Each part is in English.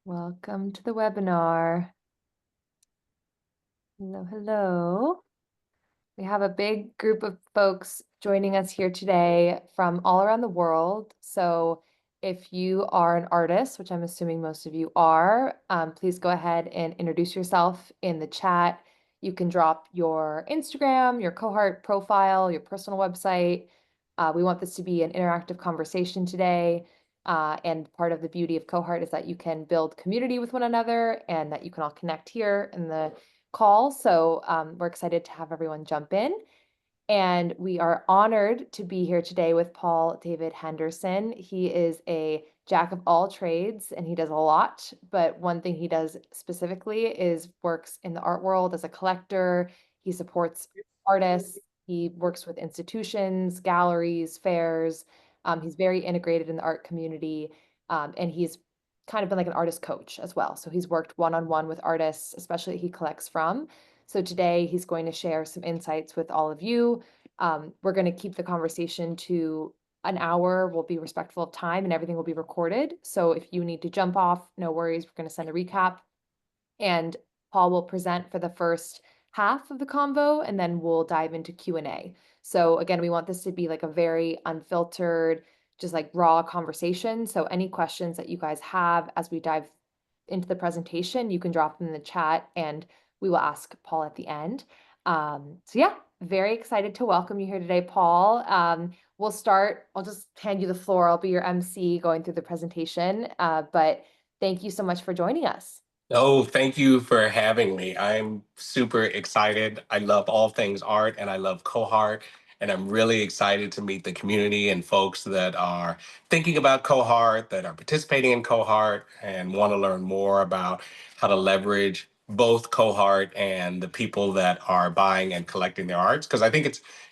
Welcome to the webinar. Hello, hello. We have a big group of folks joining us here today from all around the world. So if you are an artist, which I'm assuming most of you are, please go ahead and introduce yourself in the chat. You can drop your Instagram, your Cohart profile, your personal website. We want this to be an interactive conversation today. And part of the beauty of Cohart is that you can build community with one another and that you can all connect here in the call. So we're excited to have everyone jump in. And we are honored to be here today with Paul David Henderson. He is a jack of all trades and he does a lot, but one thing he does specifically is works in the art world as a collector. He supports artists. He works with institutions, galleries, fairs. He's very integrated in the art community, and he's kind of been like an artist coach as well. So he's worked one-on-one with artists, especially he collects from. So today he's going to share some insights with all of you. We're going to keep the conversation to an hour. We'll be respectful of time and everything will be recorded. So if you need to jump off, no worries. We're going to send a recap. And Paul will present for the first half of the convo, and then we'll dive into Q&A. So again, we want this to be like a very unfiltered, just like raw conversation. So any questions that you guys have as we dive into the presentation, you can drop them in the chat and we will ask Paul at the end. So yeah, very excited to welcome you here today, Paul. We'll start, I'll just hand you the floor. I'll be your MC going through the presentation, but thank you so much for joining us. Oh, thank you for having me. I'm super excited. I love all things art and I love Cohart. And I'm really excited to meet the community and folks that are thinking about Cohart, that are participating in Cohart, and want to learn more about how to leverage both Cohart and the people that are buying and collecting their arts. Because I think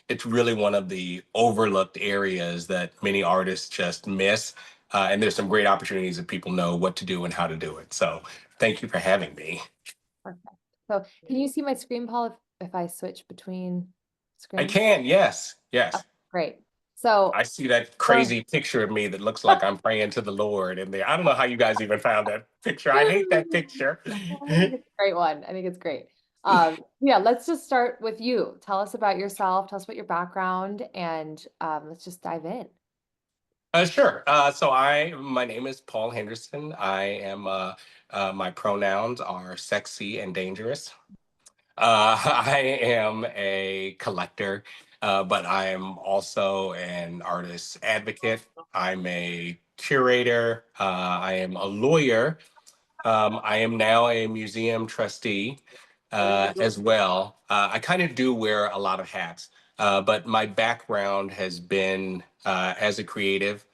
it's really one of the overlooked areas that many artists just miss. And there's some great opportunities if people know what to do and how to do it. So thank you for having me. Perfect. So can you see my screen, Paul, if I switch between I screens? can, yes, Oh, yes. great. So I see that for crazy picture of me that looks like I'm praying to the Lord in there. I don't know how you guys even found that picture. I hate that picture. I think it's a great one. I think it's great. Yeah, let's just start with you. Tell us about yourself, tell us about your background, and let's just dive in. Sure. My name is Paul Henderson. My pronouns are sexy and dangerous. I am a collector, but I am also an artist advocate. I'm a curator. I am a lawyer. I am now a museum trustee as well. I kind of do wear a lot of hats, but my background has been as a creative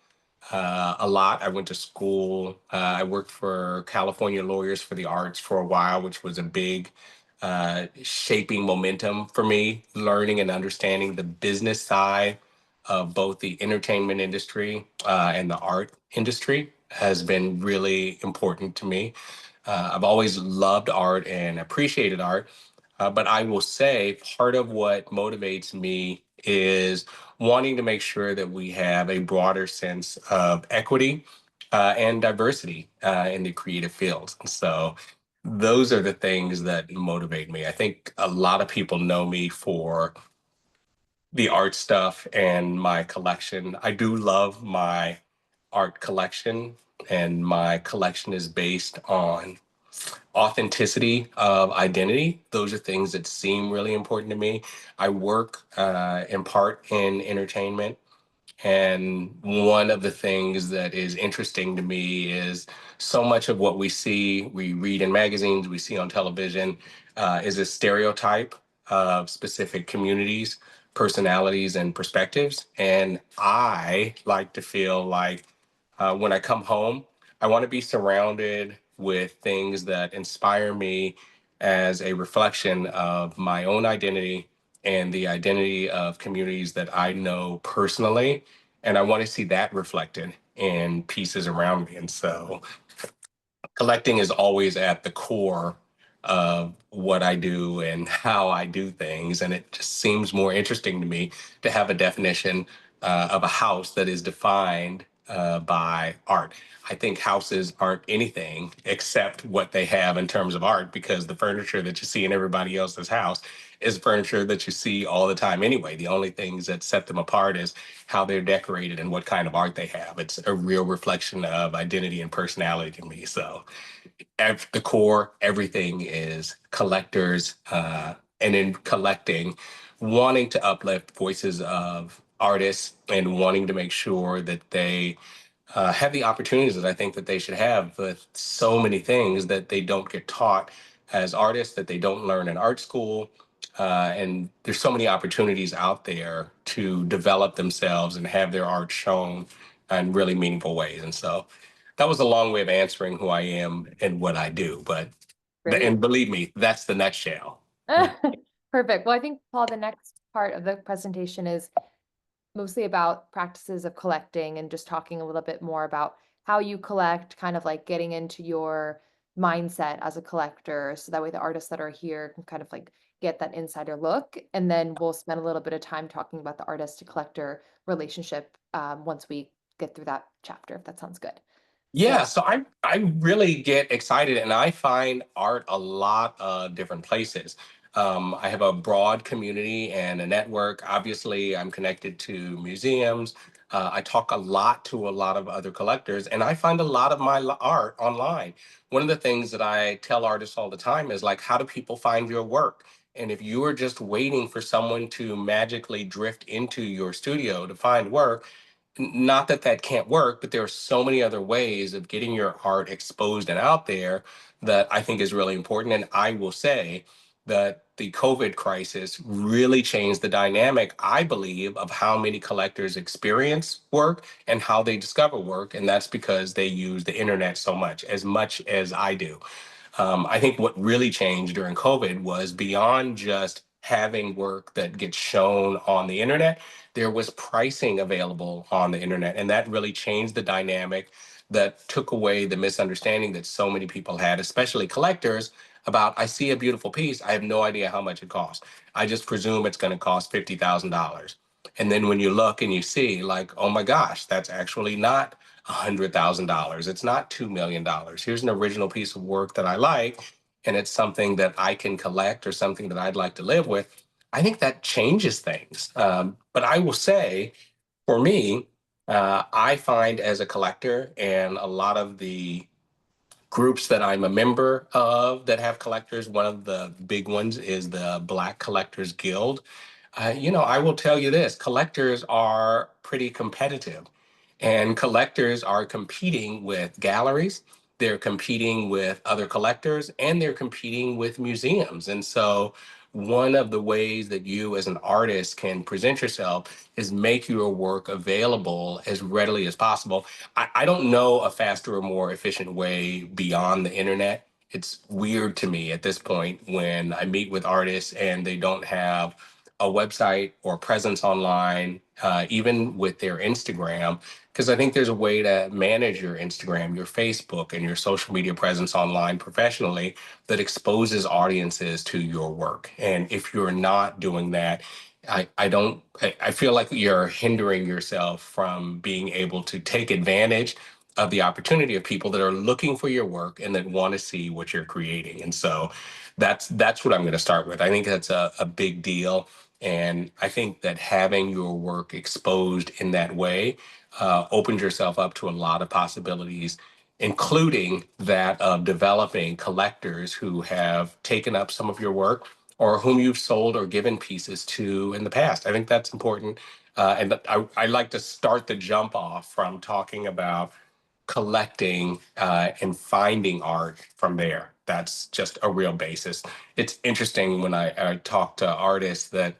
a lot. I went to school. I worked for California Lawyers for the Arts for a while, which was a big shaping momentum for me, learning and understanding the business side of both the entertainment industry and the art industry has been really important to me. I've always loved art and appreciated art, but I will say part of what motivates me is wanting to make sure that we have a broader sense of equity and diversity in the creative fields. And so those are the things that motivate me. I think a lot of people know me for the art stuff and my collection. I do love my art collection, and my collection is based on authenticity of identity. Those are things that seem really important to me. I work in part in entertainment. And one of the things that is interesting to me is so much of what we read in magazines, we see on television, is a stereotype of specific communities, personalities, and perspectives. And I like to feel like when I come home, I want to be surrounded with things that inspire me as a reflection of my own identity and the identity of communities that I know personally. And I want to see that reflected in pieces around me. And so collecting is always at the core of what I do and how I do things. And it just seems more interesting to me to have a definition of a house that is defined by art. I think houses aren't anything except what they have in terms of art, because the furniture that you see in everybody else's house is furniture that you see all the time anyway. The only things that set them apart is how they're decorated and what kind of art they have. It's a real reflection of identity and personality to me. So at the core, everything is collectors, and in collecting, wanting to uplift voices of artists and wanting to make sure that they have the opportunities that I think that they should have, with so many things that they don't get taught as artists, that they don't learn in art school. And there's so many opportunities out there to develop themselves and have their art shown in really meaningful ways. And so that was a long way of answering who I am and what I do. But, Great. and believe me, that's the nutshell. Perfect. Well, I think, Paul, the next part of the presentation is mostly about practices of collecting and just talking a little bit more about how you collect, kind of like getting into your mindset as a collector. So that way the artists that are here can kind of like get that insider look. And then we'll spend a little bit of time talking about the artist to collector relationship once we get through that chapter, if that sounds good. So, Yeah, so I really get excited, and I find art a lot of different places. I have a broad community and a network. Obviously, I'm connected to museums. I talk a lot to a lot of other collectors, and I find a lot of my art online. One of the things that I tell artists all the time is like, how do people find your work? And if you are just waiting for someone to magically drift into your studio to find work, not that that can't work, but there are so many other ways of getting your art exposed and out there that I think is really important. And I will say that the COVID crisis really changed the dynamic, I believe, of how many collectors experience work and how they discover work. And that's because they use the internet so much as I do. I think what really changed during COVID was beyond just having work that gets shown on the internet, there was pricing available on the internet. And that really changed the dynamic, that took away the misunderstanding that so many people had, especially collectors, about I see a beautiful piece, I have no idea how much it costs. I just presume it's going to cost $50,000. And then when you look and you see, like, oh my gosh, that's actually not $100,000. It's not $2 million. Here's an original piece of work that I like, and it's something that I can collect or something that I'd like to live with. I think that changes things. But I will say, for me, I find as a collector, and a lot of the groups that I'm a member of that have collectors, one of the big ones is the Black Collectors Guild. I will tell you this, collectors are pretty competitive, and collectors are competing with galleries, they're competing with other collectors, and they're competing with museums. And so, one of the ways that you as an artist can present yourself is make your work available as readily as possible. I don't know a faster or more efficient way beyond the internet. It's weird to me at this point when I meet with artists and they don't have a website or presence online, even with their Instagram, because I think there's a way to manage your Instagram, your Facebook, and your social media presence online professionally that exposes audiences to your work. And if you're not doing that, I feel like you're hindering yourself from being able to take advantage of the opportunity of people that are looking for your work and that want to see what you're creating. And so that's what I'm going to start with. I think that's a big deal. And I think that having your work exposed in that way opens yourself up to a lot of possibilities, including that of developing collectors who have taken up some of your work or whom you've sold or given pieces to in the past. I think that's important. And I like to start the jump off from talking about collecting and finding art from there. That's just a real basis. It's interesting when I talk to artists that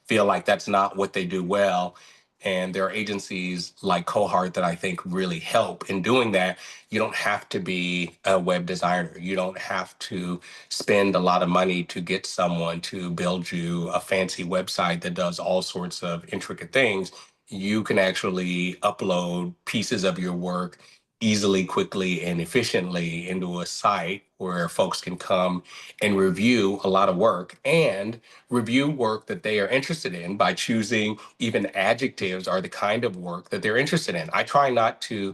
feel like that's not what they do well. And there are agencies like Cohart that I think really help in doing that. You don't have to be a web designer. You don't have to spend a lot of money to get someone to build you a fancy website that does all sorts of intricate things. You can actually upload pieces of your work easily, quickly, and efficiently into a site where folks can come and review a lot of work and review work that they are interested in by choosing even adjectives are the kind of work that they're interested in. I try not to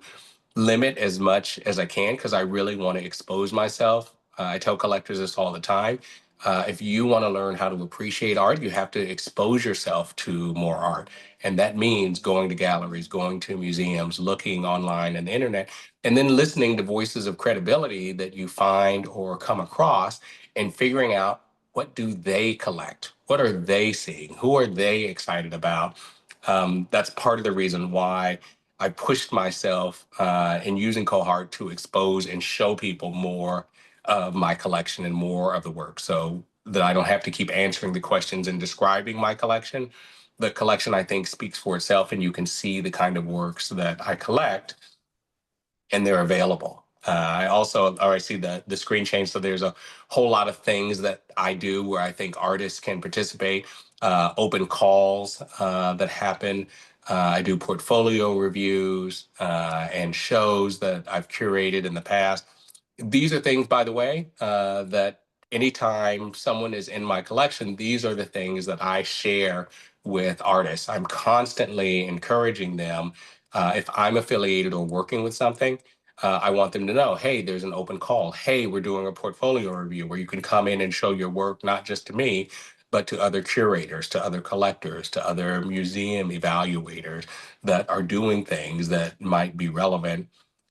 limit as much as I can because I really want to expose myself. I tell collectors this all the time. If you want to learn how to appreciate art, you have to expose yourself to more art. And that means going to galleries, going to museums, looking online and the internet, and then listening to voices of credibility that you find or come across and figuring out what do they collect? What are they seeing? Who are they excited about? That's part of the reason why I pushed myself in using Cohart to expose and show people more of my collection and more of the work so that I don't have to keep answering the questions and describing my collection. The collection, I think, speaks for itself, and you can see the kind of works that I collect and they're available. I also, I see the screen change. So there's a whole lot of things that I do where I think artists can participate. Open calls that happen. I do portfolio reviews and shows that I've curated in the past. These are things, by the way, that anytime someone is in my collection, these are the things that I share with artists. I'm constantly encouraging them. If I'm affiliated or working with something, I want them to know, hey, there's an open call. Hey, we're doing a portfolio review where you can come in and show your work, not just to me, but to other curators, to other collectors, to other museum evaluators that are doing things that might be relevant.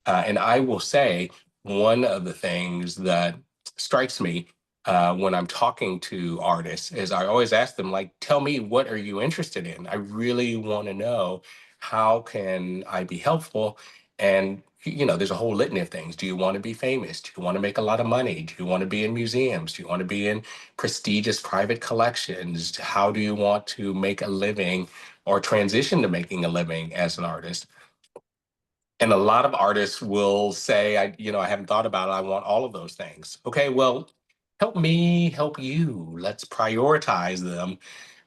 And I will say, one of the things that strikes me when I'm talking to artists is I always ask them, like, tell me, what are you interested in? I really want to know how can I be helpful? And there's a whole litany of things. Do you want to be famous? Do you want to make a lot of money? Do you want to be in museums? Do you want to be in prestigious private collections? How do you want to make a living or transition to making a living as an artist? And a lot of artists will say, I haven't thought about it. I want all of those things. Okay, well, help me help you. Let's prioritize them.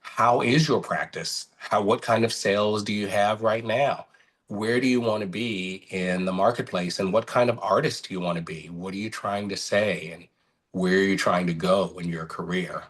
How is your practice? What kind of sales do you have right now? Where do you want to be in the marketplace? And what kind of artist do you want to be? What are you trying to say? And where are you trying to go in your career?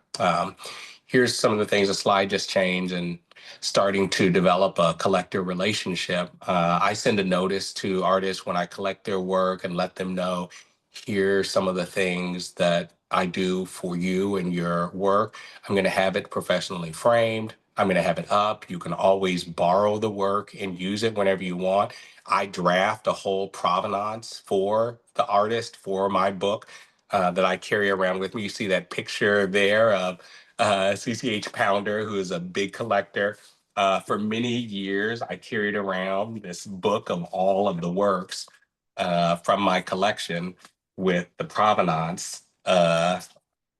Here's some of the things. The slide just changed, and starting to develop a collector relationship. I send a notice to artists when I collect their work and let them know, here's some of the things that I do for you and your work. I'm going to have it professionally framed. I'm going to have it up. You can always borrow the work and use it whenever you want. I draft a whole provenance for the artist for my book that I carry around with me. You see that picture there of CCH Pounder, who is a big collector. For many years, I carried around this book of all of the works from my collection with the provenance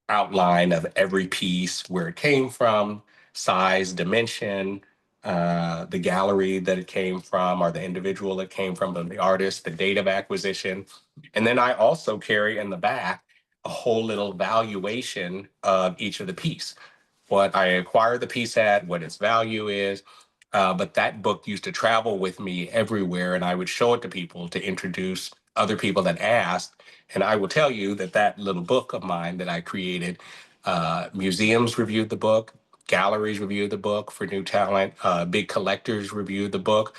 outline of every piece, where it came from, size, dimension, the gallery that it came from, or the individual it came from, the artist, the date of acquisition. And then I also carry in the back a whole little valuation of each of the piece, what I acquired the piece at, what its value is. But that book used to travel with me everywhere, and I would show it to people to introduce other people that asked. And I will tell you that that little book of mine that I created, museums reviewed the book, galleries reviewed the book for new talent, big collectors reviewed the book.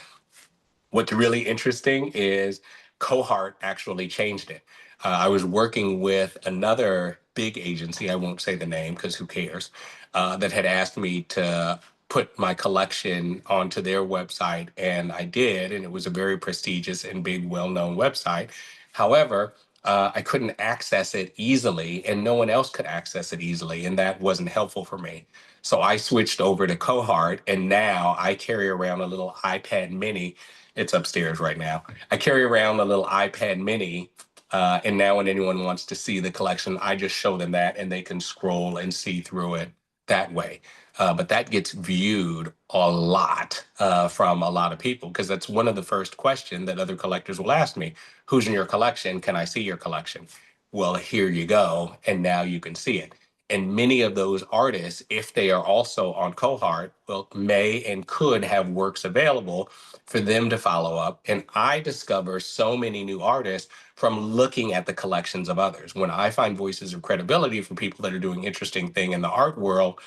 What's really interesting is Cohart actually changed it. I was working with another big agency, I won't say the name because who cares, that had asked me to put my collection onto their website, and I did, and it was a very prestigious and big, well-known website. However, I couldn't access it easily, and no one else could access it easily, and that wasn't helpful for me. So I switched over to Cohart, and now I carry around a little iPad mini. It's upstairs right now. I carry around a little iPad mini, and now when anyone wants to see the collection, I just show them that, and they can scroll and see through it that way. But that gets viewed a lot from a lot of people because that's one of the first questions that other collectors will ask me. Who's in your collection? Can I see your collection? Well, here you go, and now you can see it. And many of those artists, if they are also on Cohart, well, may and could have works available for them to follow up. And I discover so many new artists from looking at the collections of others. When I find voices of credibility for people that are doing interesting thing in the art world,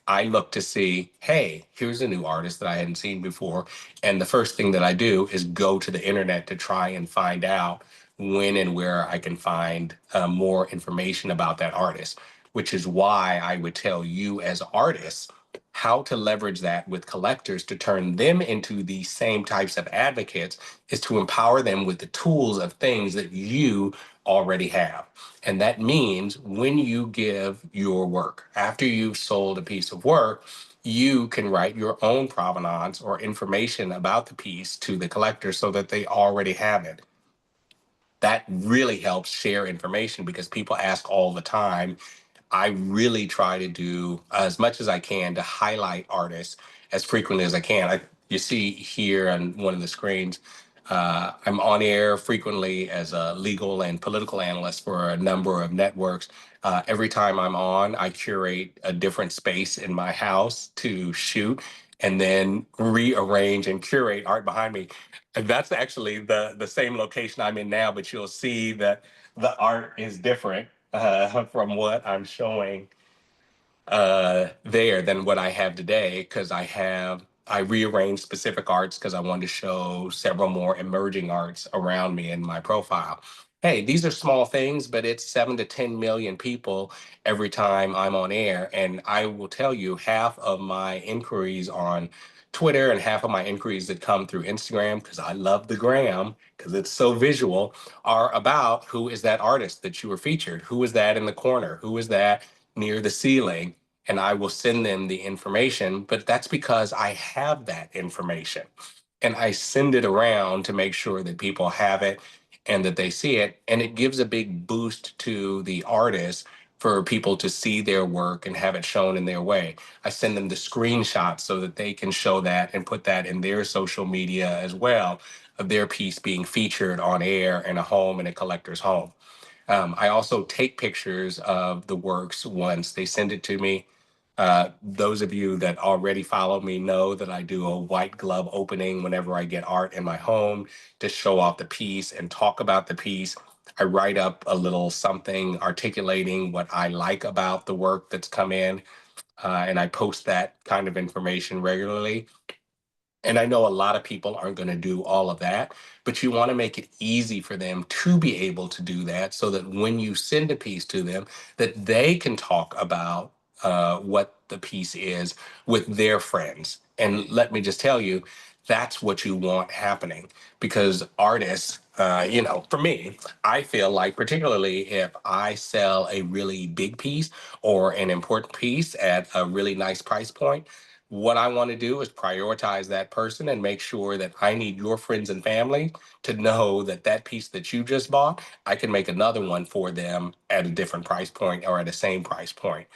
I look to see, hey, here's a new artist that I hadn't seen before. And the first thing that I do is go to the internet to try and find out when and where I can find more information about that artist, which is why I would tell you as artists how to leverage that with collectors to turn them into the same types of advocates is to empower them with the tools of things that you already have. And that means when you give your work, after you've sold a piece of work, you can write your own provenance or information about the piece to the collector so that they already have it. That really helps share information because people ask all the time. I really try to do as much as I can to highlight artists as frequently as I can. You see here on one of the screens, I'm on air frequently as a legal and political analyst for a number of networks. Every time I'm on, I curate a different space in my house to shoot and then rearrange and curate art behind me. And that's actually the same location I'm in now, but you'll see that the art is different from what I'm showing there than what I have today because I rearranged specific arts because I wanted to show several more emerging arts around me in my profile. Hey, these are small things, but it's 7 to 10 million people every time I'm on air. And I will tell you, half of my inquiries on Twitter and half of my inquiries that come through Instagram, because I love the gram, because it's so visual, are about who is that artist that you were featured? Who is that in the corner? Who is that near the ceiling? And I will send them the information, but that's because I have that information and I send it around to make sure that people have it and that they see it. And it gives a big boost to the artist for people to see their work and have it shown in their way. I send them the screenshots so that they can show that and put that in their social media as well of their piece being featured on air in a home in a collector's home. I also take pictures of the works once they send it to me. Those of you that already follow me know that I do a white glove opening whenever I get art in my home to show off the piece and talk about the piece. I write up a little something articulating what I like about the work that's come in, and I post that kind of information regularly. And I know a lot of people aren't going to do all of that, but you want to make it easy for them to be able to do that so that when you send a piece to them, that they can talk about what the piece is with their friends. And let me just tell you, that's what you want happening because artists, for me, I feel like particularly if I sell a really big piece or an important piece at a really nice price point, what I want to do is prioritize that person and make sure that I need your friends and family to know that that piece that you just bought, I can make another one for them at a different price point or at the same price point.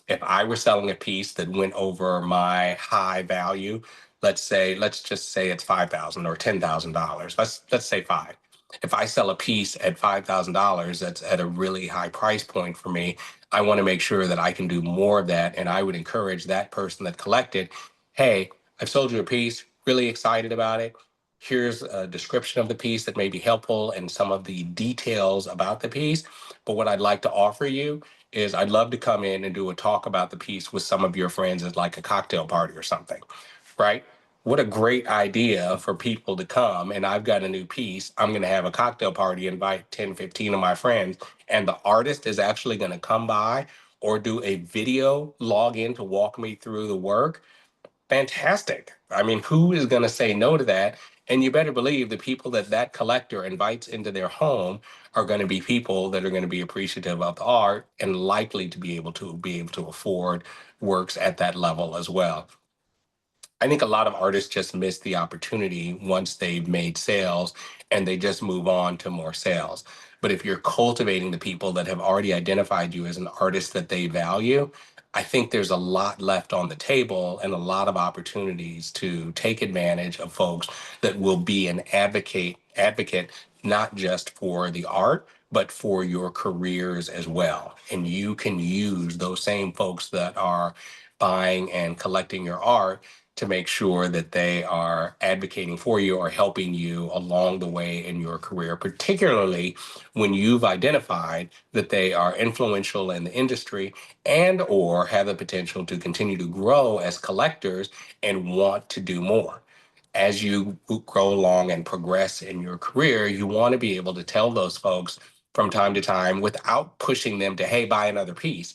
If I were selling a piece that went over my high value, let's just say it's 5,000 or $10,000. Let's say five. If I sell a piece at $5,000 that's at a really high price point for me, I want to make sure that I can do more of that. And I would encourage that person that collected, hey, I've sold you a piece, really excited about it. Here's a description of the piece that may be helpful and some of the details about the piece. But what I'd like to offer you is I'd love to come in and do a talk about the piece with some of your friends at like a cocktail party or something, right? What a great idea for people to come. And I've got a new piece. I'm going to have a cocktail party, invite 10, 15 of my friends, and the artist is actually going to come by or do a video log in to walk me through the work. Fantastic. I mean, who is going to say no to that? And you better believe the people that that collector invites into their home are going to be people that are going to be appreciative of the art and likely to be able to afford works at that level as well. I think a lot of artists just miss the opportunity once they've made sales and they just move on to more sales. But if you're cultivating the people that have already identified you as an artist that they value, I think there's a lot left on the table and a lot of opportunities to take advantage of folks that will be an advocate not just for the art, but for your careers as well. And you can use those same folks that are buying and collecting your art to make sure that they are advocating for you or helping you along the way in your career, particularly when you've identified that they are influential in the industry and or have the potential to continue to grow as collectors and want to do more. As you grow along and progress in your career, you want to be able to tell those folks from time to time without pushing them to, hey, buy another piece.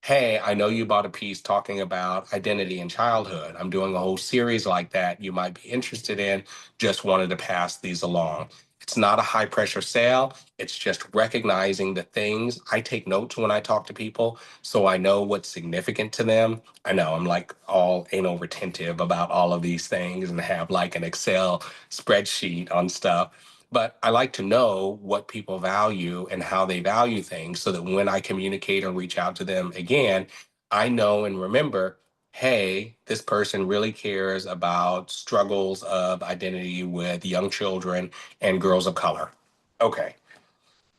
Hey, I know you bought a piece talking about identity and childhood. I'm doing a whole series like that you might be interested in. Just wanted to pass these along. It's not a high pressure sale. It's just recognizing the things. I take notes when I talk to people so I know what's significant to them. I know I'm like all anal retentive about all of these things and have like an Excel spreadsheet on stuff. But I like to know what people value and how they value things so that when I communicate or reach out to them again, I know and remember, hey, this person really cares about struggles of identity with young children and girls of color. Okay.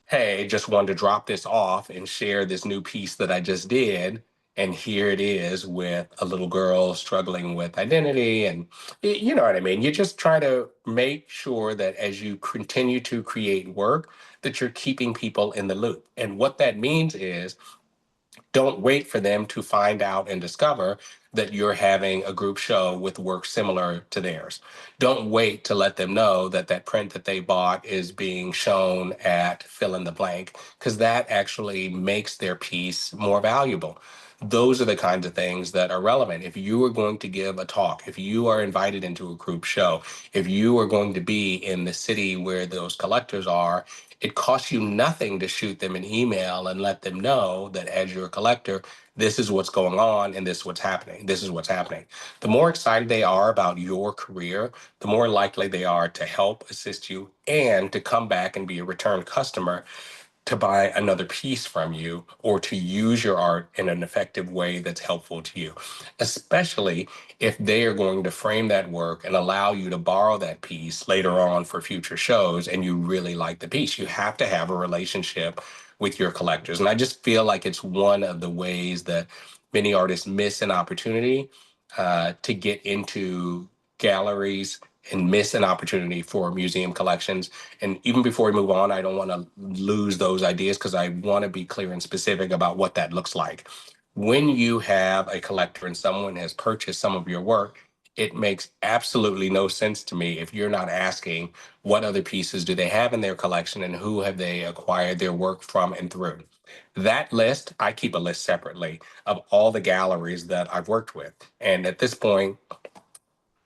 Hey, just wanted to drop this off and share this new piece that I just did. And here it is with a little girl struggling with identity. And you know what I mean? You just try to make sure that as you continue to create work, that you're keeping people in the loop. And what that means is don't wait for them to find out and discover that you're having a group show with work similar to theirs. Don't wait to let them know that that print that they bought is being shown at fill in the blank, because that actually makes their piece more valuable. Those are the kinds of things that are relevant. If you are going to give a talk, if you are invited into a group show, if you are going to be in the city where those collectors are, it costs you nothing to shoot them an email and let them know that as your collector, this is what's going on and this is what's happening. This is what's happening. The more excited they are about your career, the more likely they are to help assist you and to come back and be a return customer to buy another piece from you or to use your art in an effective way that's helpful to you, especially if they are going to frame that work and allow you to borrow that piece later on for future shows and you really like the piece. You have to have a relationship with your collectors. And I just feel like it's one of the ways that many artists miss an opportunity to get into galleries and miss an opportunity for museum collections. And even before we move on, I don't want to lose those ideas because I want to be clear and specific about what that looks like. When you have a collector and someone has purchased some of your work, it makes absolutely no sense to me if you're not asking what other pieces do they have in their collection and who have they acquired their work from and through. That list, I keep a list separately of all the galleries that I've worked with. And at this point,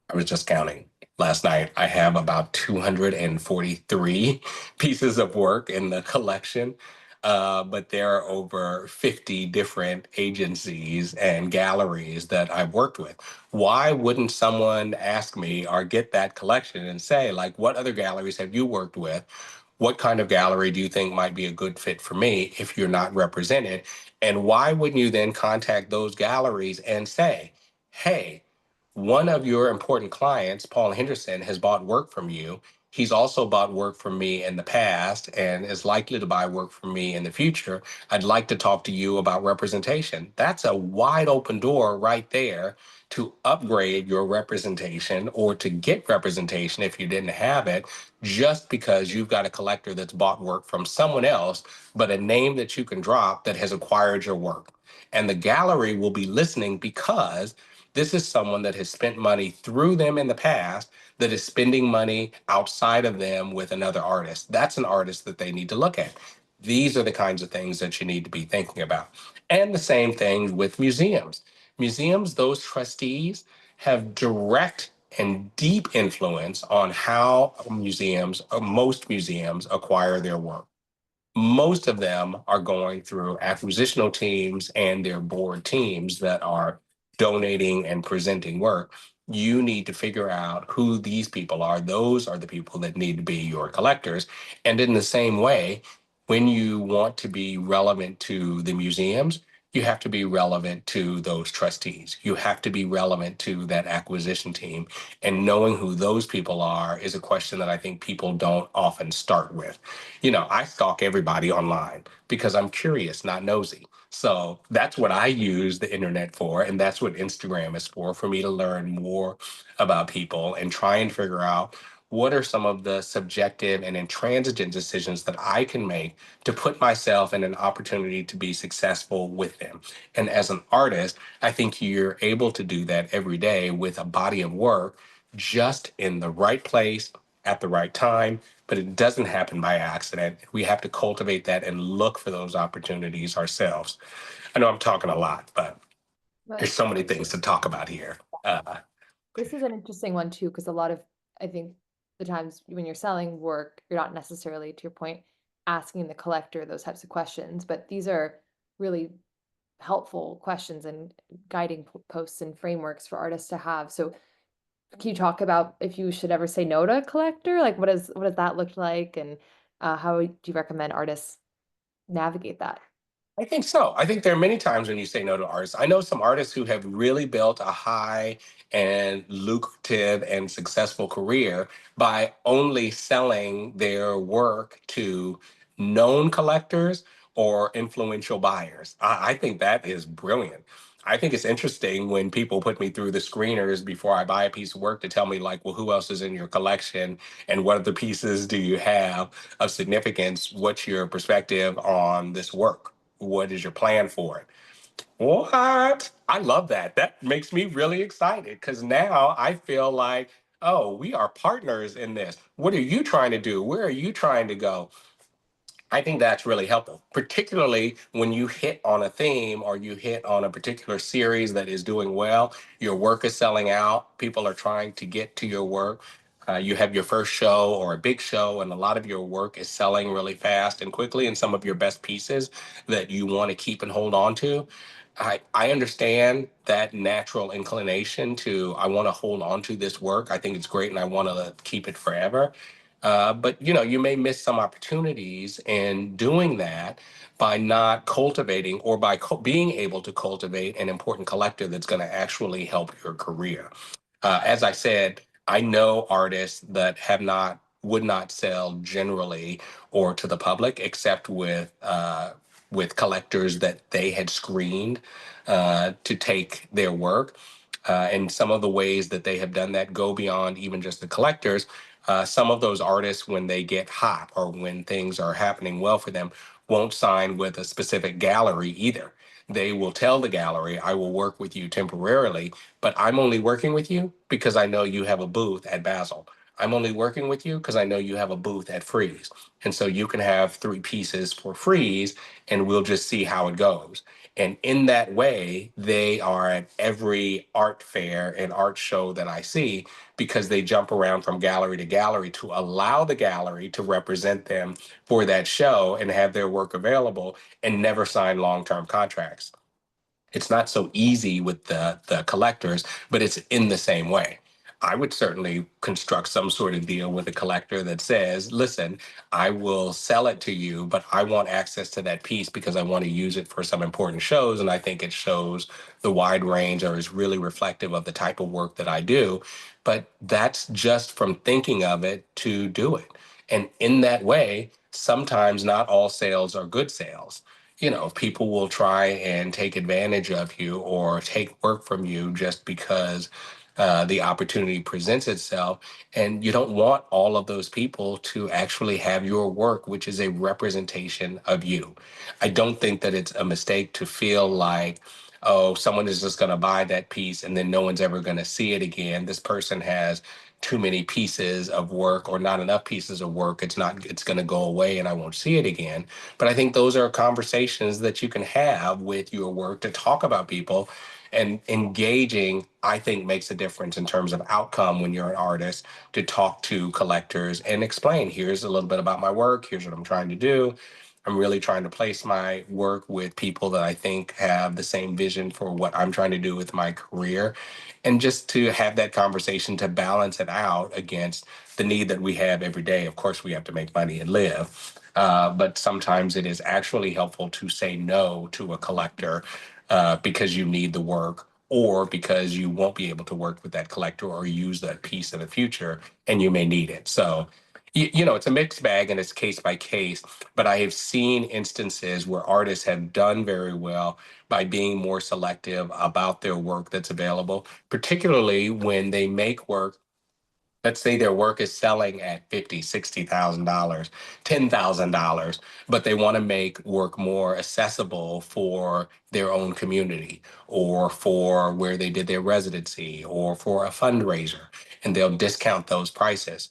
I was just counting last night. I have about 243 pieces of work in the collection, but there are over 50 different agencies and galleries that I've worked with. Why wouldn't someone ask me or get that collection and say, like, what other galleries have you worked with? What kind of gallery do you think might be a good fit for me if you're not represented? And why wouldn't you then contact those galleries and say, hey, one of your important clients, Paul Henderson, has bought work from you. He's also bought work from me in the past and is likely to buy work from me in the future. I'd like to talk to you about representation. That's a wide open door right there to upgrade your representation or to get representation if you didn't have it, just because you've got a collector that's bought work from someone else, but a name that you can drop that has acquired your work. And the gallery will be listening because this is someone that has spent money through them in the past that is spending money outside of them with another artist. That's an artist that they need to look at. These are the kinds of things that you need to be thinking about. And the same thing with museums. Museums, those trustees have direct and deep influence on how museums, most museums, acquire their work. Most of them are going through acquisitional teams and their board teams that are donating and presenting work. You need to figure out who these people are. Those are the people that need to be your collectors. And in the same way, when you want to be relevant to the museums, you have to be relevant to those trustees. You have to be relevant to that acquisition team. And knowing who those people are is a question that I think people don't often start with. I stalk everybody online because I'm curious, not nosy. So that's what I use the internet for. And that's what Instagram is for me to learn more about people and try and figure out what are some of the subjective and intransigent decisions that I can make to put myself in an opportunity to be successful with them. And as an artist, I think you're able to do that every day with a body of work just in the right place at the right time. But it doesn't happen by accident. We have to cultivate that and look for those opportunities ourselves. I know I'm talking a lot, but But there's so many things to talk about here. this is an interesting one too, because a lot of, I think, the times when you're selling work, you're not necessarily, to your point, asking the collector those types of questions, but these are really helpful questions and guiding posts and frameworks for artists to have. So can you talk about if you should ever say no to a collector? Like what does that look like? And how do you recommend artists navigate that? I think so. I think there are many times when you say no to artists. I know some artists who have really built a high and lucrative and successful career by only selling their work to known collectors or influential buyers. I think that is brilliant. I think it's interesting when people put me through the screeners before I buy a piece of work to tell me, like, well, who else is in your collection and what other pieces do you have of significance? What's your perspective on this work? What is your plan for it? What? I love that. That makes me really excited because now I feel like, oh, we are partners in this. What are you trying to do? Where are you trying to go? I think that's really helpful, particularly when you hit on a theme or you hit on a particular series that is doing well. Your work is selling out. People are trying to get to your work. You have your first show or a big show, and a lot of your work is selling really fast and quickly, and some of your best pieces that you want to keep and hold on to. I understand that natural inclination to, I want to hold on to this work. I think it's great and I want to keep it forever. But you may miss some opportunities in doing that by not cultivating or by being able to cultivate an important collector that's going to actually help your career. As I said, I know artists that would not sell generally or to the public except with collectors that they had screened to take their work. And some of the ways that they have done that go beyond even just the collectors. Some of those artists, when they get hot or when things are happening well for them, won't sign with a specific gallery either. They will tell the gallery, I will work with you temporarily, but I'm only working with you because I know you have a booth at Basel. I'm only working with you because I know you have a booth at Frieze. And so you can have 3 pieces for Frieze and we'll just see how it goes. And in that way, they are at every art fair and art show that I see because they jump around from gallery to gallery to allow the gallery to represent them for that show and have their work available and never sign long-term contracts. It's not so easy with the collectors, but it's in the same way. I would certainly construct some sort of deal with a collector that says, listen, I will sell it to you, but I want access to that piece because I want to use it for some important shows. And I think it shows the wide range or is really reflective of the type of work that I do. But that's just from thinking of it to do it. And in that way, sometimes not all sales are good sales. People will try and take advantage of you or take work from you just because the opportunity presents itself. And you don't want all of those people to actually have your work, which is a representation of you. I don't think that it's a mistake to feel like, oh, someone is just going to buy that piece and then no one's ever going to see it again. This person has too many pieces of work or not enough pieces of work. It's going to go away and I won't see it again. But I think those are conversations that you can have with your work to talk about people, and engaging, I think, makes a difference in terms of outcome when you're an artist, to talk to collectors and explain, here's a little bit about my work. Here's what I'm trying to do. I'm really trying to place my work with people that I think have the same vision for what I'm trying to do with my career. And just to have that conversation to balance it out against the need that we have every day. Of course, we have to make money and live. But sometimes it is actually helpful to say no to a collector because you need the work or because you won't be able to work with that collector or use that piece in the future and you may need it. So, it's a mixed bag and it's case by case, but I have seen instances where artists have done very well by being more selective about their work that's available, particularly when they make work. Let's say their work is selling at 50, $60,000, $10,000, but they want to make work more accessible for their own community or for where they did their residency or for a fundraiser, and they'll discount those prices.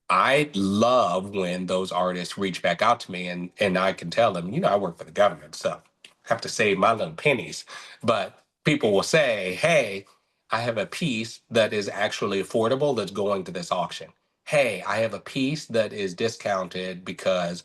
I love when those artists reach back out to me and I can tell them, I work for the government, so I have to save my little pennies. But people will say, hey, I have a piece that is actually affordable that's going to this auction. Hey, I have a piece that is discounted because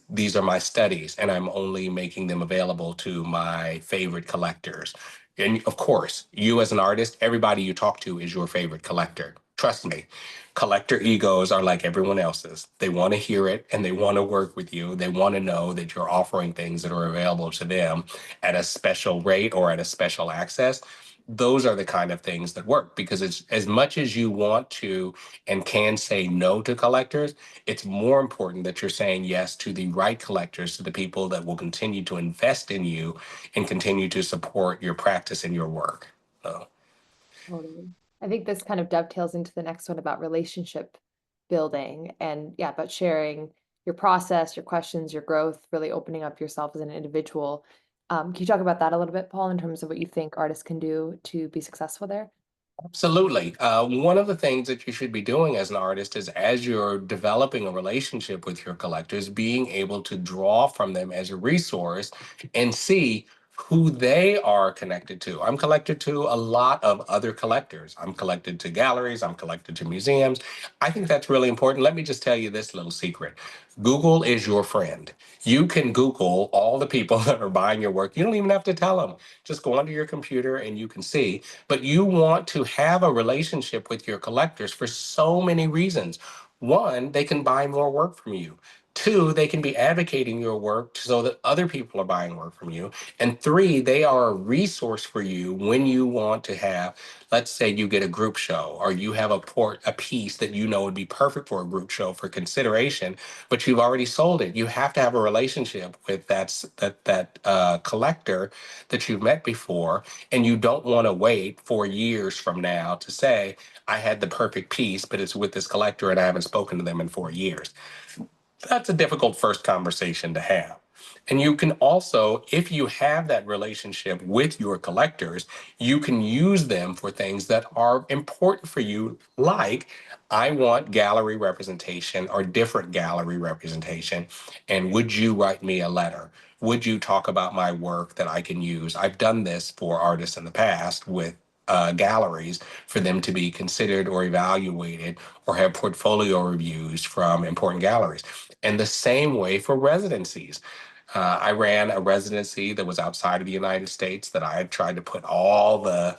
these are my studies and I'm only making them available to my favorite collectors. And of course, you as an artist, everybody you talk to is your favorite collector. Trust me, collector egos are like everyone else's. They want to hear it and they want to work with you. They want to know that you're offering things that are available to them at a special rate or at a special access. Those are the kind of things that work because it's as much as you want to and can say no to collectors, it's more important that you're saying yes to the right collectors, to the people that will continue to invest in you and continue to support your practice and your work. So. Totally. I think this kind of dovetails into the next one about relationship building and yeah, about sharing your process, your questions, your growth, really opening up yourself as an individual. Can you talk about that a little bit, Paul, in terms of what you think artists can do to be successful there? Absolutely. One of the things that you should be doing as an artist is as you're developing a relationship with your collectors, being able to draw from them as a resource and see who they are connected to. I'm connected to a lot of other collectors. I'm connected to galleries, I'm connected to museums. I think that's really important. Let me just tell you this little secret. Google is your friend. You can Google all the people that are buying your work. You don't even have to tell them. Just go onto your computer and you can see. But you want to have a relationship with your collectors for so many reasons. One, they can buy more work from you. Two, they can be advocating your work so that other people are buying work from you. And three, they are a resource for you when you want to have, let's say you get a group show or you have a piece that you know would be perfect for a group show for consideration, but you've already sold it. You have to have a relationship with that collector that you've met before, and you don't want to wait 4 years from now to say, I had the perfect piece, but it's with this collector and I haven't spoken to them in 4 years. That's a difficult first conversation to have. And you can also, if you have that relationship with your collectors, you can use them for things that are important for you, like I want gallery representation or different gallery representation. And would you write me a letter? Would you talk about my work that I can use? I've done this for artists in the past with galleries for them to be considered or evaluated or have portfolio reviews from important galleries. And the same way for residencies. I ran a residency that was outside of the United States that I had tried to put all the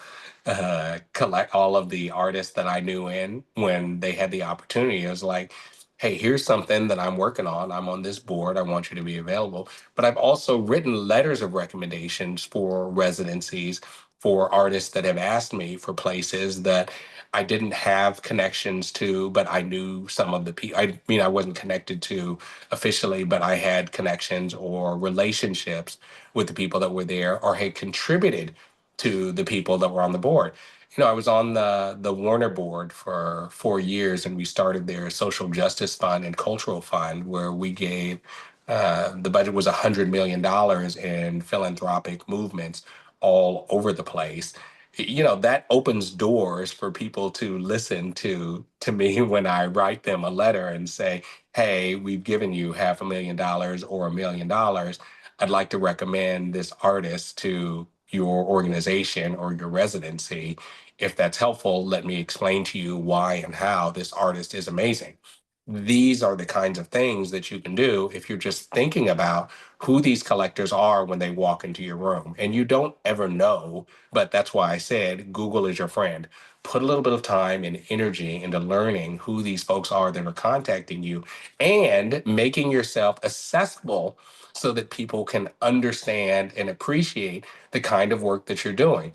collect all of the artists that I knew in when they had the opportunity. It was like, hey, here's something that I'm working on. I'm on this board. I want you to be available. But I've also written letters of recommendations for residencies for artists that have asked me for places that I didn't have connections to, but I knew some of the people. I mean, I wasn't connected to officially, but I had connections or relationships with the people that were there or had contributed to the people that were on the board. I was on the Warner board for 4 years, and we started their social justice fund and cultural fund, where we gave the budget was $100 million in philanthropic movements all over the place. That opens doors for people to listen to me when I write them a letter and say, hey, we've given you $500,000 or $1 million. I'd like to recommend this artist to your organization or your residency. If that's helpful, let me explain to you why and how this artist is amazing. these are the kinds of things that you can do if you're just thinking about who these collectors are when they walk into your room. And you don't ever know, but that's why I said Google is your friend. Put a little bit of time and energy into learning who these folks are that are contacting you and making yourself accessible so that people can understand and appreciate the kind of work that you're doing.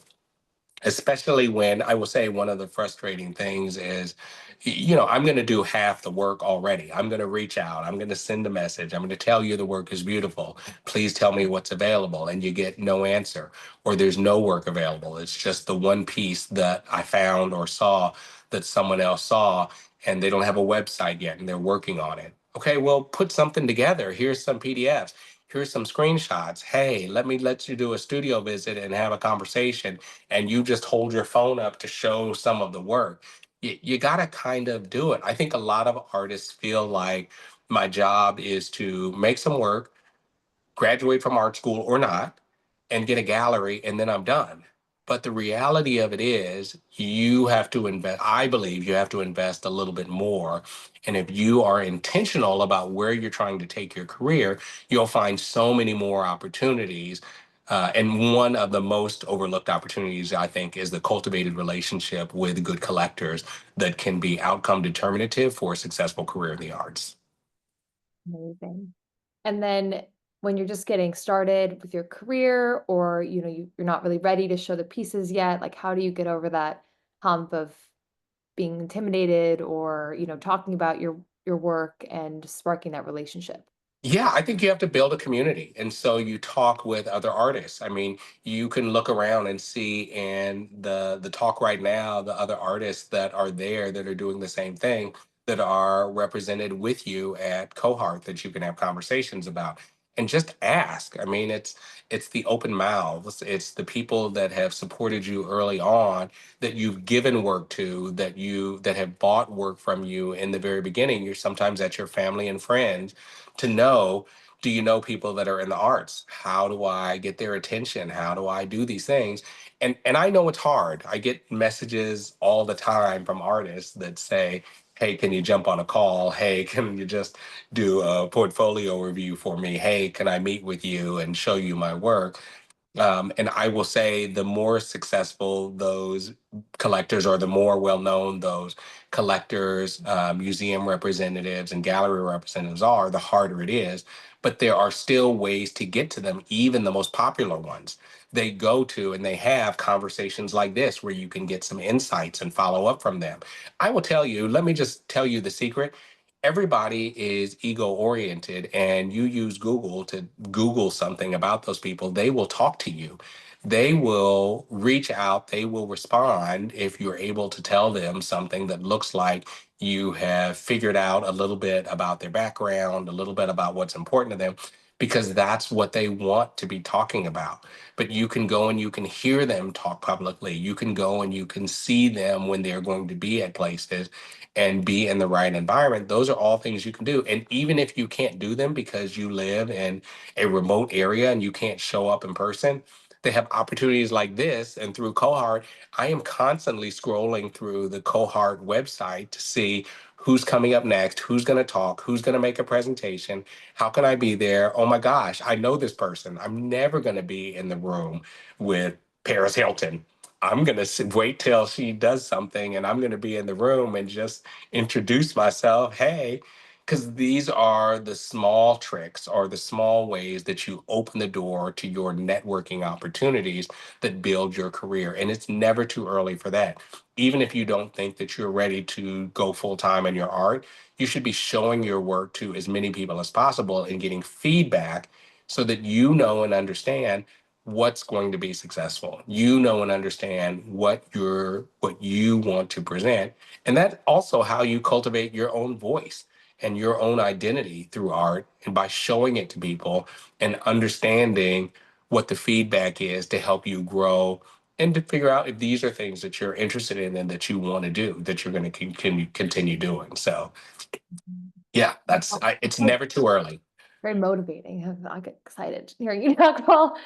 Especially when I will say one of the frustrating things is, I'm going to do half the work already. I'm going to reach out. I'm going to send a message. I'm going to tell you the work is beautiful. Please tell me what's available. And you get no answer, or there's no work available. It's just the one piece that I found or saw that someone else saw, and they don't have a website yet and they're working on it. Okay, well, put something together. Here's some PDFs. Here's some screenshots. Hey, let me let you do a studio visit and have a conversation, and you just hold your phone up to show some of the work. You got to kind of do it. I think a lot of artists feel like my job is to make some work, graduate from art school or not, and get a gallery, and then I'm done. But the reality of it is, you have to invest. I believe you have to invest a little bit more. And if you are intentional about where you're trying to take your career, you'll find so many more opportunities. And one of the most overlooked opportunities, I think, is the cultivated relationship with good collectors that can be outcome determinative for a successful career in the arts. Amazing. And then when you're just getting started with your career, or you're not really ready to show the pieces yet, like how do you get over that hump of being intimidated, or talking about your work and sparking that relationship? Yeah, I think you have to build a community. And so you talk with other artists. I mean, you can look around and see in the talk right now, the other artists that are there that are doing the same thing, that are represented with you at Cohart, that you can have conversations about. And just ask. I mean, it's the open mouths. It's the people that have supported you early on, that you've given work to, that have bought work from you in the very beginning. You're sometimes at your family and friends to know, do you know people that are in the arts? How do I get their attention? How do I do these things? And I know it's hard. I get messages all the time from artists that say, hey, can you jump on a call? Hey, can you just do a portfolio review for me? Hey, can I meet with you and show you my work? And I will say, the more successful those collectors, or the more well known those collectors, museum representatives, and gallery representatives are, the harder it is. But there are still ways to get to them, even the most popular ones. They go to and they have conversations like this where you can get some insights and follow up from them. I will tell you, let me just tell you the secret. Everybody is ego oriented, and you use Google to Google something about those people, they will talk to you. They will reach out, they will respond if you're able to tell them something that looks like you have figured out a little bit about their background, a little bit about what's important to them, because that's what they want to be talking about. But you can go and you can hear them talk publicly. You can go and you can see them when they're going to be at places and be in the right environment. Those are all things you can do. And even if you can't do them because you live in a remote area and you can't show up in person, they have opportunities like this. And through Cohart, I am constantly scrolling through the Cohart website to see who's coming up next, who's going to talk, who's going to make a presentation, how can I be there? Oh my gosh, I know this person. I'm never going to be in the room with Paris Hilton. I'm going to wait till she does something, and I'm going to be in the room and just introduce myself. Hey, because these are the small tricks, or the small ways that you open the door to your networking opportunities that build your career. And it's never too early for that. Even if you don't think that you're ready to go full time in your art, you should be showing your work to as many people as possible and getting feedback, so that you know and understand what's going to be successful. You know and understand what you want to present. And that's also how you cultivate your own voice and your own identity through art, and by showing it to people and understanding what the feedback is to help you grow, and to figure out if these are things that you're interested in and that you want to do, that you're going to continue doing. So yeah, it's Oh, never too early. very motivating. I get excited hearing you talk, Paul.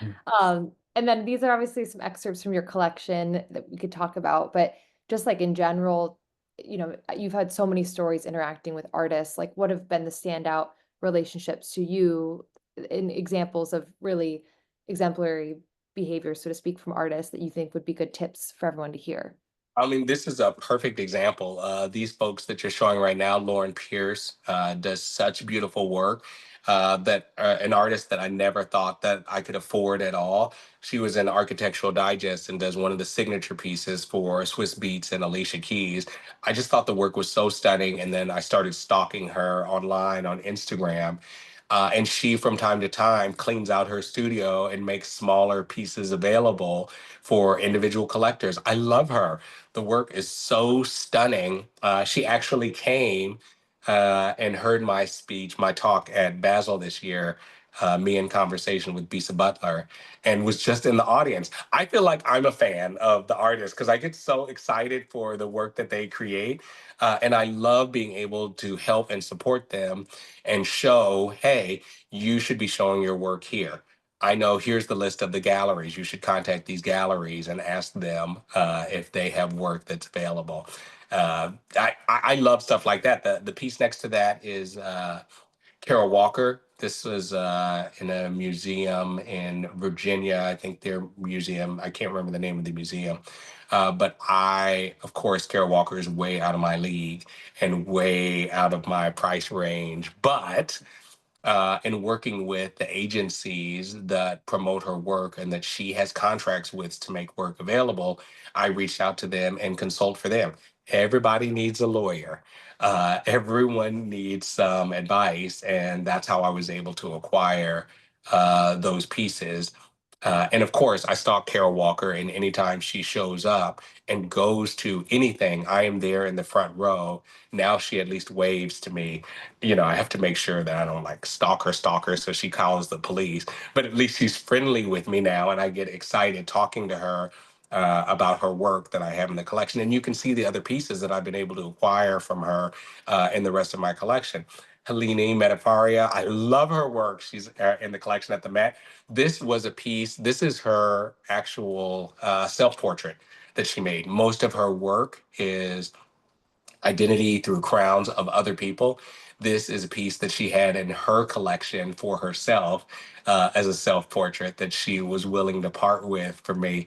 And then these are obviously some excerpts from your collection that we could talk about, but just like in general, you've had so many stories interacting with artists. Like, what have been the standout relationships to you in examples of really exemplary behavior, so to speak, from artists that you think would be good tips for everyone to hear? I mean, this is a perfect example. These folks that you're showing right now, Lauren Pierce, does such beautiful work. That An artist that I never thought that I could afford at all. She was in Architectural Digest and does one of the signature pieces for Swiss Beats and Alicia Keys. I just thought the work was so stunning, and then I started stalking her online on Instagram. And she, from time to time, cleans out her studio and makes smaller pieces available for individual collectors. I love her. The work is so stunning. She actually came and heard my speech, my talk at Basel this year, me in conversation with Bisa Butler, and was just in the audience. I feel like I'm a fan of the artist because I get so excited for the work that they create. And I love being able to help and support them and show, hey, you should be showing your work here. I know here's the list of the galleries. You should contact these galleries and ask them if they have work that's available. I love stuff like that. The piece next to that is Carol Walker. This was in a museum in Virginia. I think their museum, I can't remember the name of the museum. But of course, Carol Walker is way out of my league and way out of my price range. But in working with the agencies that promote her work and that she has contracts with to make work available, I reached out to them and consult for them. Everybody needs a lawyer. Everyone needs some advice, and that's how I was able to acquire those pieces. And of course, I stalk Carol Walker, and anytime she shows up and goes to anything, I am there in the front row. Now she at least waves to me. I have to make sure that I don't like stalk her so she calls the police. But at least she's friendly with me now, and I get excited talking to her about her work that I have in the collection. And you can see the other pieces that I've been able to acquire from her in the rest of my collection. Helene Metafaria, I love her work. She's in the collection at the Met. This was a piece, this is her actual self portrait that she made. Most of her work is identity through crowns of other people. This is a piece that she had in her collection for herself as a self portrait that she was willing to part with for me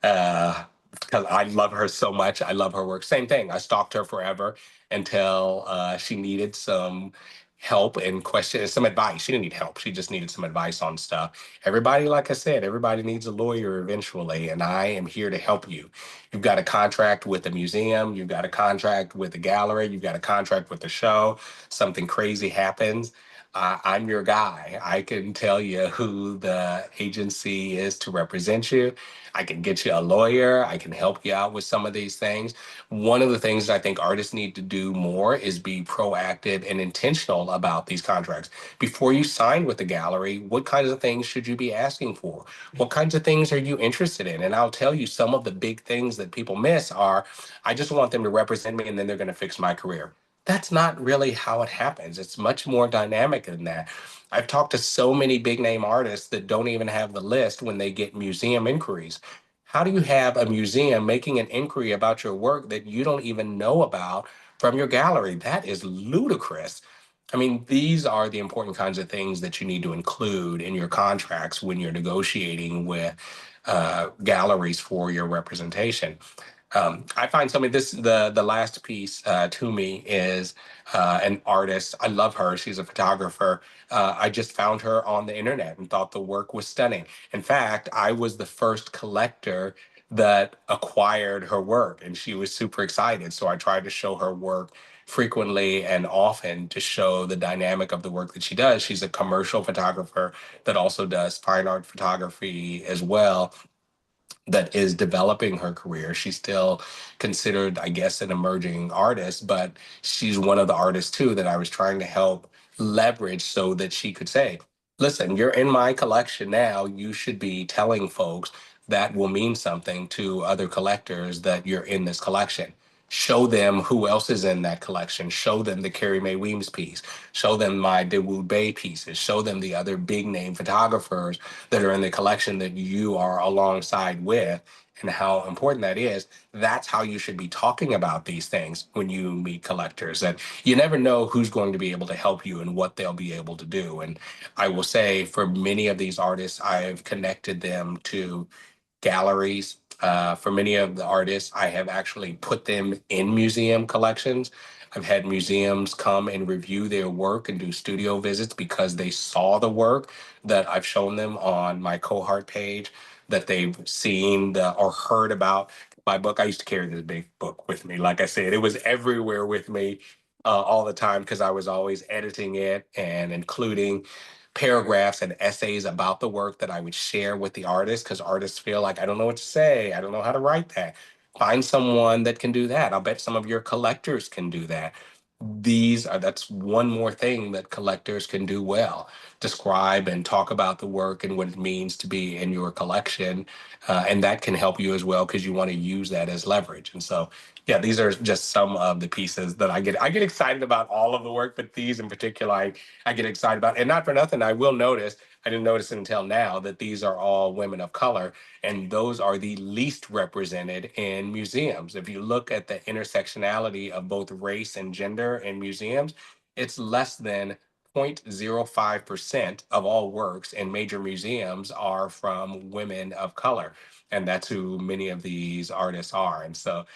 because I love her so much. I love her work. Same thing. I stalked her forever until she needed some help and some advice. She didn't need help. She just needed some advice on stuff. Everybody, like I said, everybody needs a lawyer eventually, and I am here to help you. You've got a contract with a museum, you've got a contract with a gallery, you've got a contract with a show, something crazy happens. I'm your guy. I can tell you who the agency is to represent you. I can get you a lawyer. I can help you out with some of these things. One of the things I think artists need to do more is be proactive and intentional about these contracts. Before you sign with the gallery, what kinds of things should you be asking for? What kinds of things are you interested in? And I'll tell you some of the big things that people miss are I just want them to represent me and then they're going to fix my career. That's not really how it happens. It's much more dynamic than that. I've talked to so many big name artists that don't even have the list when they get museum inquiries. How do you have a museum making an inquiry about your work that you don't even know about from your gallery? That is ludicrous. I mean, these are the important kinds of things that you need to include in your contracts when you're negotiating with galleries for your representation. I find something. The last piece to me is an artist. I love her. She's a photographer. I just found her on the internet and thought the work was stunning. In fact, I was the first collector that acquired her work, and she was super excited. So I tried to show her work frequently and often to show the dynamic of the work that she does. She's a commercial photographer that also does fine art photography as well, that is developing her career. She's still considered, I guess, an emerging artist, but she's one of the artists too that I was trying to help leverage so that she could say, listen, you're in my collection now. You should be telling folks that will mean something to other collectors that you're in this collection. Show them who else is in that collection. Show them the Carrie Mae Weems piece. Show them my DeWoo Bay pieces. Show them the other big name photographers that are in the collection that you are alongside with, and how important that is, that's how you should be talking about these things when you meet collectors. And you never know who's going to be able to help you and what they'll be able to do. And I will say for many of these artists, I've connected them to galleries. For many of the artists, I have actually put them in museum collections. I've had museums come and review their work and do studio visits because they saw the work that I've shown them on my Cohart page, that they've seen or heard about my book. I used to carry this big book with me. Like I said, it was everywhere with me all the time because I was always editing it and including paragraphs and essays about the work that I would share with the artist because artists feel like, I don't know what to say. I don't know how to write that. Find someone that can do that. I'll bet some of your collectors can do that. That's one more thing that collectors can do well: describe and talk about the work and what it means to be in your collection. And that can help you as well because you want to use that as leverage. And so, yeah, these are just some of the pieces that I get excited about all of the work, but these in particular, I get excited about. And not for nothing, I will notice, I didn't notice it until now, that these are all women of color, and those are the least represented in museums. If you look at the intersectionality of both race and gender in museums, it's less than 0.05% of all works in major museums are from women of color. And that's who many of these artists are. And so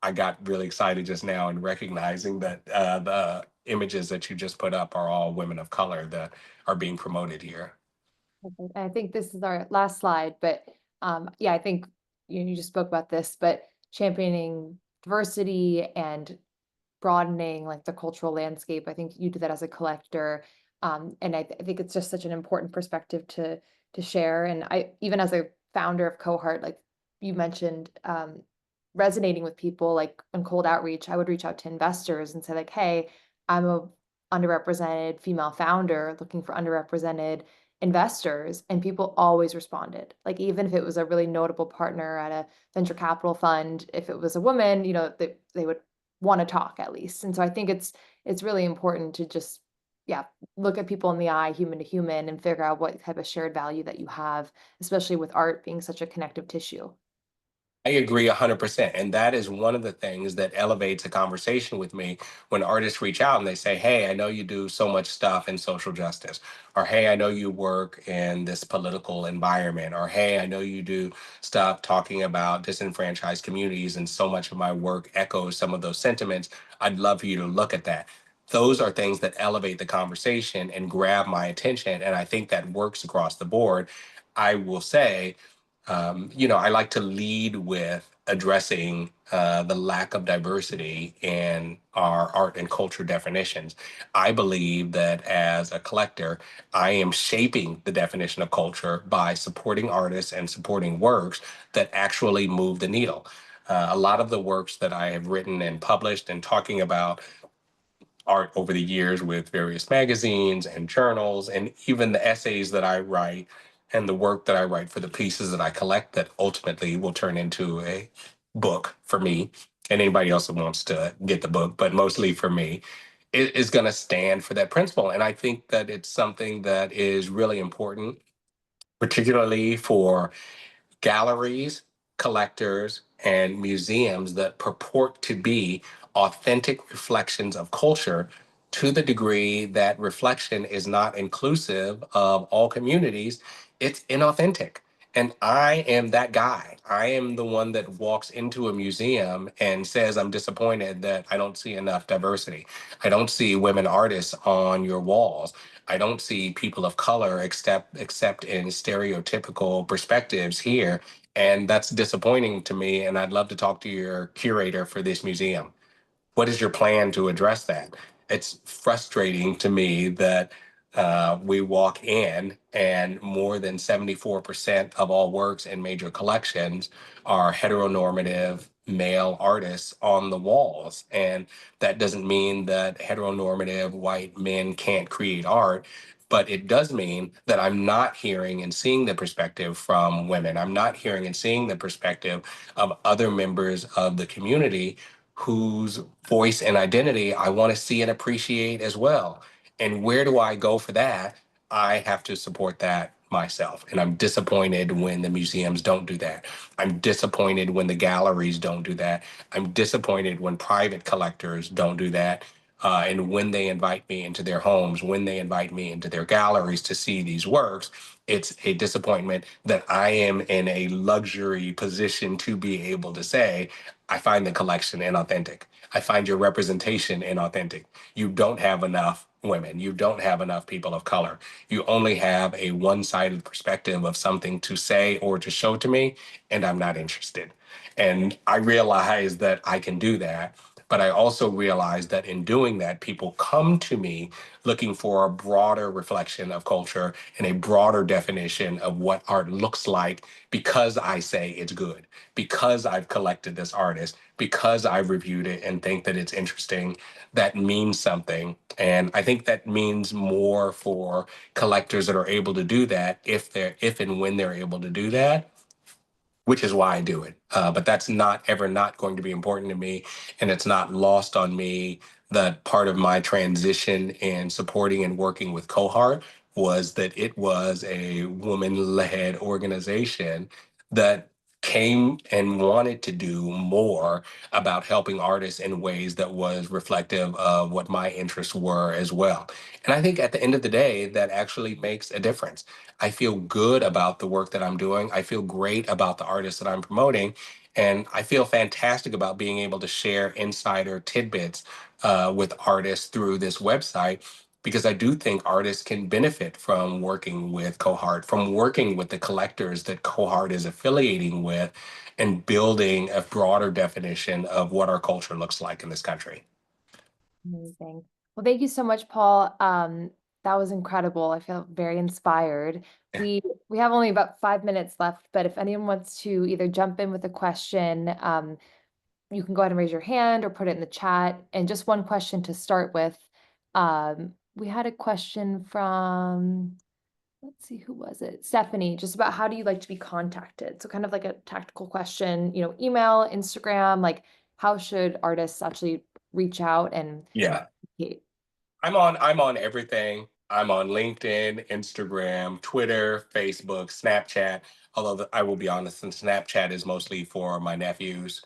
I got really excited just now in recognizing that the images that you just put up are all women of color that are being promoted here. Perfect. I think this is our last slide, but yeah, I think you just spoke about this, but championing diversity and broadening like the cultural landscape. I think you do that as a collector. And I think it's just such an important perspective to share. And I, even as a founder of Cohart, like you mentioned, resonating with people like on cold outreach, I would reach out to investors and say like, hey, I'm a underrepresented female founder looking for underrepresented investors, and people always responded. Like even if it was a really notable partner at a venture capital fund, if it was a woman, they would want to talk at least. And so I think it's really important to just, yeah, look at people in the eye, human to human, and figure out what type of shared value that you have, especially with art being such a connective tissue. I agree 100%. And that is one of the things that elevates a conversation with me when artists reach out and they say, hey, I know you do so much stuff in social justice. Or, hey, I know you work in this political environment. Or, hey, I know you do stuff talking about disenfranchised communities. And so much of my work echoes some of those sentiments. I'd love for you to look at that. Those are things that elevate the conversation and grab my attention. And I think that works across the board. I will say, I like to lead with addressing the lack of diversity in our art and culture definitions. I believe that as a collector, I am shaping the definition of culture by supporting artists and supporting works that actually move the needle. A lot of the works that I have written and published and talking about art over the years with various magazines and journals, and even the essays that I write and the work that I write for the pieces that I collect that ultimately will turn into a book for me and anybody else that wants to get the book, but mostly for me, it is going to stand for that principle. And I think that it's something that is really important, particularly for galleries, collectors, and museums that purport to be authentic reflections of culture, to the degree that reflection is not inclusive of all communities, it's inauthentic. And I am that guy. I am the one that walks into a museum and says, I'm disappointed that I don't see enough diversity. I don't see women artists on your walls. I don't see people of color except in stereotypical perspectives here. And that's disappointing to me. And I'd love to talk to your curator for this museum. What is your plan to address that? It's frustrating to me that we walk in and more than 74% of all works in major collections are heteronormative male artists on the walls. And that doesn't mean that heteronormative white men can't create art. But it does mean that I'm not hearing and seeing the perspective from women. I'm not hearing and seeing the perspective of other members of the community whose voice and identity I want to see and appreciate as well. And where do I go for that? I have to support that myself. And I'm disappointed when the museums don't do that. I'm disappointed when the galleries don't do that. I'm disappointed when private collectors don't do that. And when they invite me into their homes, when they invite me into their galleries to see these works, it's a disappointment that I am in a luxury position to be able to say, I find the collection inauthentic. I find your representation inauthentic. You don't have enough women. You don't have enough people of color. You only have a one sided perspective of something to say or to show to me, and I'm not interested. And I realize that I can do that. But I also realize that in doing that, people come to me looking for a broader reflection of culture and a broader definition of what art looks like because I say it's good, because I've collected this artist, because I've reviewed it and think that it's interesting. That means something. And I think that means more for collectors that are able to do that if and when they're able to do that, which is why I do it. But that's not ever not going to be important to me. And it's not lost on me that part of my transition in supporting and working with Cohart was that it was a woman led organization that came and wanted to do more about helping artists in ways that was reflective of what my interests were as well. And I think at the end of the day, that actually makes a difference. I feel good about the work that I'm doing. I feel great about the artists that I'm promoting. And I feel fantastic about being able to share insider tidbits with artists through this website because I do think artists can benefit from working with Cohart, from working with the collectors that Cohart is affiliating with, and building a broader definition of what our culture looks like in this country. Amazing. Well, thank you so much, Paul. That was incredible. I feel very inspired. We have only about 5 minutes left, but if anyone wants to either jump in with a question, you can go ahead and raise your hand or put it in the chat. And just one question to start with. We had a question from, let's see, who was it? Stephanie, just about how do you like to be contacted? So kind of like a tactical question, email, Instagram, like how should artists actually reach out and Yeah. communicate? I'm on everything. I'm on LinkedIn, Instagram, Twitter, Facebook, Snapchat. Although I will be honest, and Snapchat is mostly for my nephews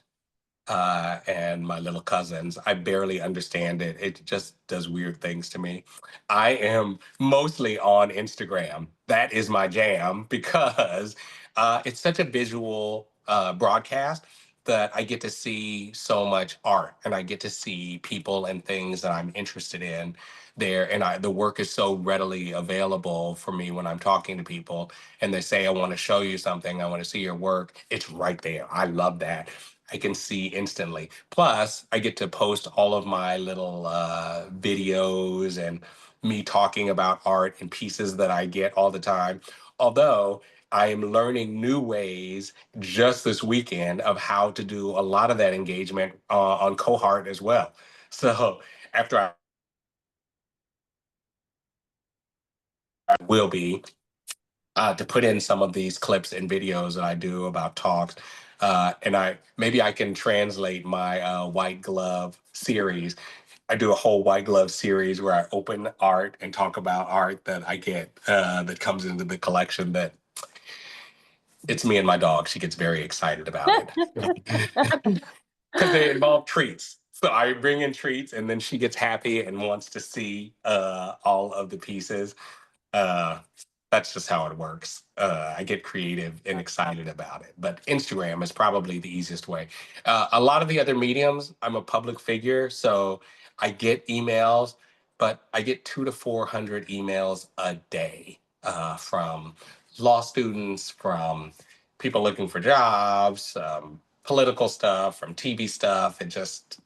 and my little cousins. I barely understand it. It just does weird things to me. I am mostly on Instagram. That is my jam because it's such a visual broadcast that I get to see so much art and I get to see people and things that I'm interested in there. And the work is so readily available for me when I'm talking to people and they say, I want to show you something. I want to see your work. It's right there. I love that. I can see instantly. Plus, I get to post all of my little videos and me talking about art and pieces that I get all the time. Although I am learning new ways just this weekend of how to do a lot of that engagement on Cohart as well. So after I will be to put in some of these clips and videos that I do about talks. And maybe I can translate my white glove series. I do a whole white glove series where I open art and talk about art that I get that comes into the collection that it's me and my dog. She gets very excited about it because they involve treats. So I bring in treats and then she gets happy and wants to see all of the pieces. Uh, that's just how it works. I get creative and excited about it. But Instagram is probably the easiest way. A lot of the other mediums, I'm a public figure, so I get emails, but I get 200 to 400 emails a day from law students, from people looking for jobs, political stuff, from TV stuff. It just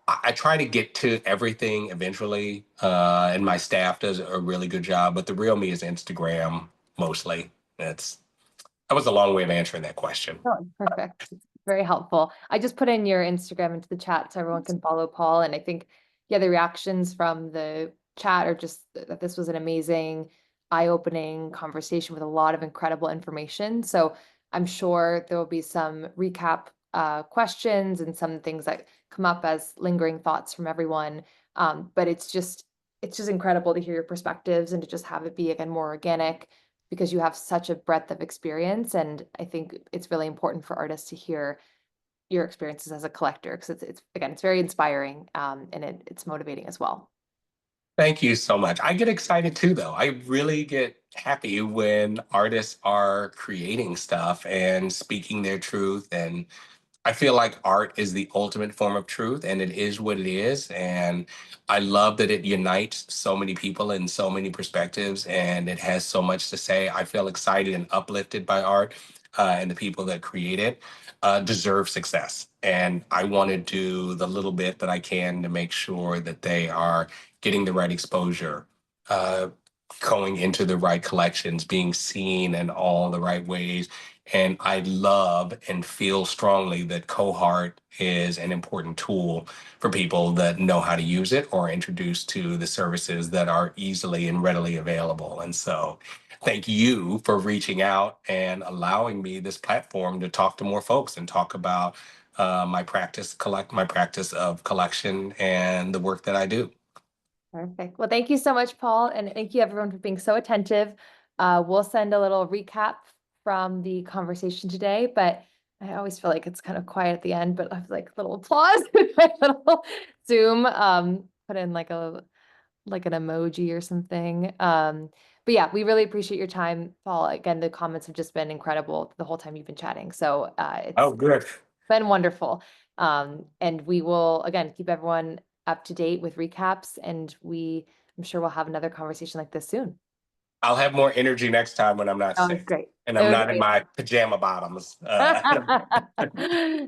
I try to get to everything eventually, and my staff does a really good job. But the real me is Instagram mostly. That's that was a long way of answering that question. Oh, perfect. It's very helpful. I just put in your Instagram into the chat so everyone can follow Paul. And I think, yeah, the reactions from the chat are just that this was an amazing, eye-opening conversation with a lot of incredible information. So I'm sure there will be some recap questions and some things that come up as lingering thoughts from everyone. But it's just it's just incredible to hear your perspectives and to just have it be again more organic because you have such a breadth of experience. And I think it's really important for artists to hear your experiences as a collector because it's again, it's very inspiring and it's motivating as well. Thank you so much. I get excited too, though. I really get happy when artists are creating stuff and speaking their truth. And I feel like art is the ultimate form of truth, and it is what it is. And I love that it unites so many people in so many perspectives, and it has so much to say. I feel excited and uplifted by art, and the people that create it deserve success. And I want to do the little bit that I can to make sure that they are getting the right exposure, uh, going into the right collections, being seen in all the right ways. And I love and feel strongly that Cohart is an important tool for people that know how to use it or introduced to the services that are easily and readily available. And so thank you for reaching out and allowing me this platform to talk to more folks and talk about my practice of collection and the work that I do. Perfect. Well, thank you so much, Paul, and thank you everyone for being so attentive. We'll send a little recap from the conversation today, but I always feel like it's kind of quiet at the end, but I have like little applause with my little Zoom, put in like an emoji or something. But yeah, we really appreciate your time, Paul. Again, the comments have just been incredible the whole time you've been chatting. So Oh, it's good. been wonderful. And we will again keep everyone up to date with recaps, and I'm sure we'll have another conversation like this soon. I'll have more energy next time when I'm not That was sick great. and It I'm was not in great. my pajama bottoms.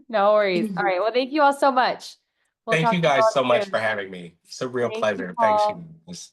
No worries. All right. Well, thank you all so much. We'll Thank talk you to you guys all so much for soon. having me. It's a real Thank you, pleasure. Thanks, you Paul. guys.